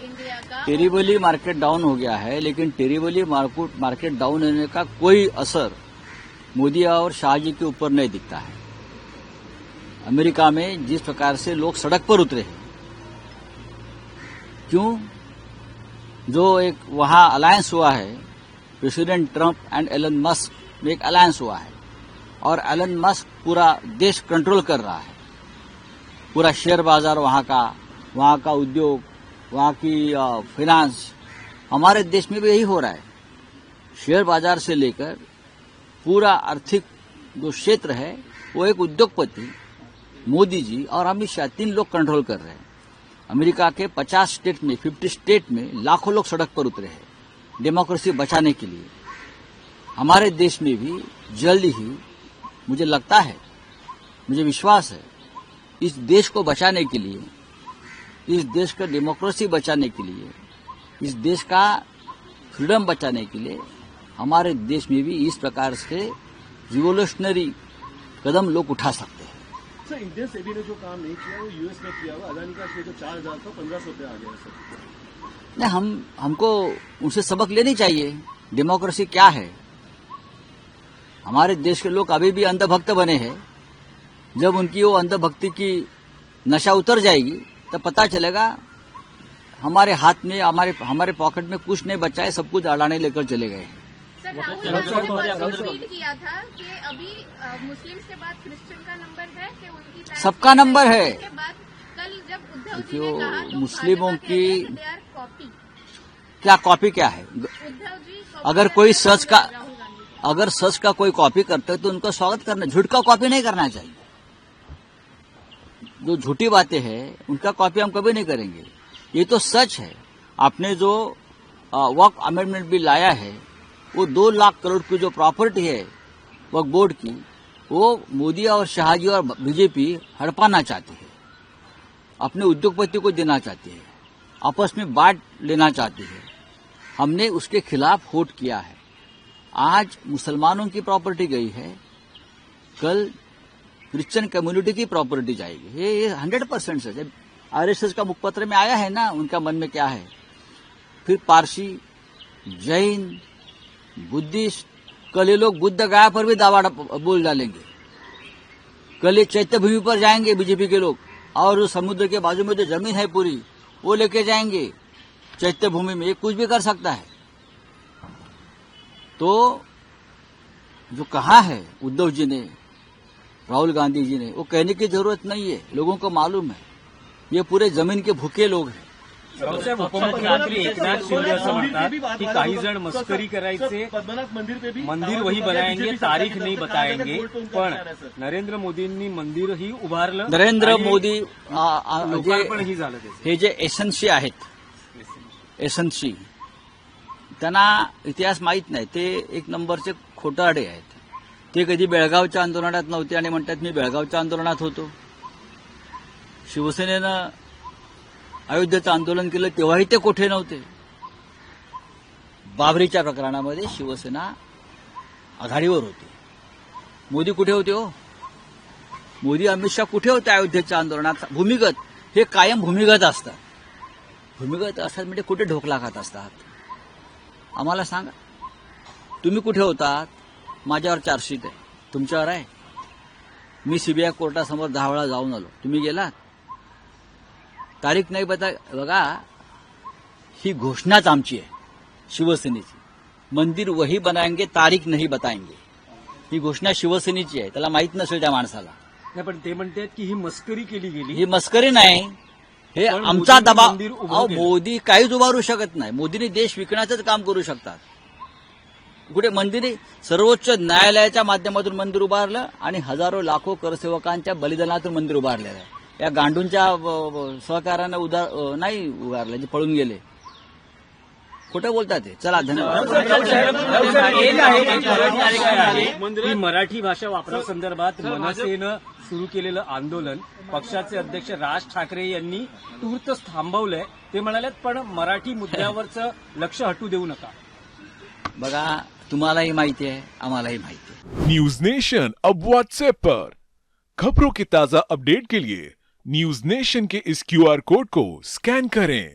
India का। Terribly market down हो गया है, लेकिन टेरिबली मार्केट डाउन होने का कोई असर मोदी और शाह जी के ऊपर नहीं दिखता है। अमेरिका में जिस प्रकार से लोग सड़क पर उतरे हैं, क्यों? जो एक वहां अलायंस हुआ है, president Trump and Elon Musk में एक अलायंस हुआ है, और एलन मस्क पूरा देश कंट्रोल कर रहा है। पूरा शेयर बाजार वहां का उद्योग, वहां की फाइनेंस। हमारे देश में भी यही हो रहा है। शेयर बाजार से लेकर पूरा आर्थिक जो क्षेत्र है, वो एक उद्योगपति मोदी जी और अमित शाह 3 लोग कंट्रोल कर रहे हैं। अमेरिका के 50 स्टेट में, 50 स्टेट में लाखों लोग सड़क पर उतरे हैं डेमोक्रेसी बचाने के लिए। हमारे देश में भी जल्द ही, मुझे लगता है, मुझे विश्वास है, इस देश को बचाने के लिए, इस देश का डेमोक्रेसी बचाने के लिए, इस देश का फ्रीडम बचाने के लिए हमारे देश में भी इस प्रकार से रिवोल्यूशनरी कदम लोग उठा सकते हैं। सर, इंडियन सेबी ने जो काम नहीं किया वो यूएस में किया हुआ। अदानी का शेयर 4,000 था 1,500 पे आ गया सर। नहीं, हमको उनसे सबक लेनी चाहिए। डेमोक्रेसी क्या है? हमारे देश के लोग अभी भी अंधभक्त बने हैं। जब उनकी वो अंधभक्ति की नशा उतर जाएगी तब पता चलेगा हमारे हाथ में, हमारे पॉकेट में कुछ नहीं बचा है, सब कुछ अड़ाने लेकर चले गए। सर, राहुल गांधी ने ट्वीट किया था कि अभी मुस्लिम्स के बाद क्रिश्चियन का नंबर है कि उनकी सबका नंबर है। के बाद कल जब उद्धव जी ने कहा तो मुस्लिमों की कॉपी क्या है? उद्धव जी अगर कोई सच का, राहुल गांधी। अगर सच का कोई कॉपी करता है तो उनका स्वागत करना, झूठ का कॉपी नहीं करना चाहिए। जो झूठी बातें हैं उनका कॉपी हम कभी नहीं करेंगे। ये तो सच है। आपने जो वक्फ अमेंडमेंट बिल लाया है, वो 2 लाख करोड़ की जो प्रॉपर्टी है वक्फ बोर्ड की, वो मोदी और शाह जी और बीजेपी हड़पाना चाहती है, अपने उद्योगपति को देना चाहती है, आपस में बांट लेना चाहती है। हमने उसके खिलाफ वोट किया है। आज मुसलमानों की प्रॉपर्टी गई है, कल क्रिश्चियन कम्युनिटी की प्रॉपर्टी जाएगी। ये 100% है। जब आरएसएस का मुखपत्र में आया है ना, उनका मन में क्या है। फिर पारसी, जैन, बुद्धिस्ट, कल ये लोग बुद्ध गया पर भी दावा बोल डालेंगे। कल ये चैत्य भूमि पर जाएंगे बीजेपी के लोग, और जो समुद्र के बाजू में जो जमीन है पूरी, वो लेके जाएंगे चैत्य भूमि में। ये कुछ भी कर सकता है। तो जो कहा है उद्धव जी ने, राहुल गांधी जी ने, वो कहने की जरूरत नहीं है। लोगों को मालूम है, ये पूरे जमीन के भूखे लोग हैं। रावसाहेब, उपमुख्यमंत्री एकनाथ शिंदे असं म्हणतात की काही जण मस्करी करायचे, पद्मनाभ मंदिर पे भी मंदिर वही बनाएंगे, तारीख नहीं बताएंगे, पण नरेंद्र मोदींनी मंदिर ही उभारलं। नरेंद्र मोदी लोकार्पण ही झालं त्याचं। हे जे एसएनसी आहेत, एसएनसी, त्यांना इतिहास माहीत नाही। ते एक नंबरचे खोटारडे आहेत। ते कधी बेळगावच्या आंदोलनात नव्हते आणि म्हणतात मी बेळगावच्या आंदोलनात होतो। शिवसेनेनं अयोध्येचं आंदोलन केलं तेव्हाही ते कुठे नव्हते। बाबरीच्या प्रकरणामध्ये शिवसेना आघाडीवर होती। मोदी कुठे होते हो? मोदी, अमित शाह कुठे होते अयोध्येच्या आंदोलनात? भूमिगत, हे कायम भूमिगत असतात। भूमिगत असतात म्हणजे कुठे ढोकला खात असतात? आम्हाला सांगा, तुम्ही कुठे होतात? माझ्यावर चार्जशीट आहे, तुमच्यावर आहे। मी सीबीआय कोर्टासमोर 10 वेळा जाऊन आलो, तुम्ही गेलात? तारीख नाही बघा, ही घोषणाच आमची आहे शिवसेनेची। मंदिर वही बनाएंगे, तारीख नहीं बताएंगे, ही घोषणा शिवसेनेची आहे। त्याला माहित नसेल त्या माणसाला। नाही, पण ते म्हणतात की ही मस्करी केली गेली। ही मस्करी नाही, हे पण आमचा मोदींनी दबाव। मंदिर उभं अहो, केलं. मोदी काहीच उभारू शकत नाही। मोदींनी देश विकण्याचंच काम करू शकतात। कुठे मंदिरे, सर्वोच्च न्यायालयाच्या माध्यमातून मंदिर उभारलं आणि हजारो लाखो करसेवकांच्या बलिदानातून मंदिर उभारलेलं आहे। या गांडूंच्या सहकार्यानं नाही उभारलं, जे पळून गेले। खोटं बोलतात ते। चला, धन्यवाद। ही मराठी भाषा वापरासंदर्भात मनसेनं सुरू केलेलं आंदोलन पक्षाचे अध्यक्ष राज ठाकरे यांनी तूर्त थांबवलंय। ते म्हणाले, पण मराठी मुद्द्यावरचं लक्ष हटू देऊ नका। बघा, तुम्हालाही माहिती है, आम्हालाही माहिती है। न्यूज नेशन अब व्हाट्सएप पर खबरों की ताजा अपडेट के लिए न्यूज नेशन के इस क्यूआर कोड को स्कैन करें।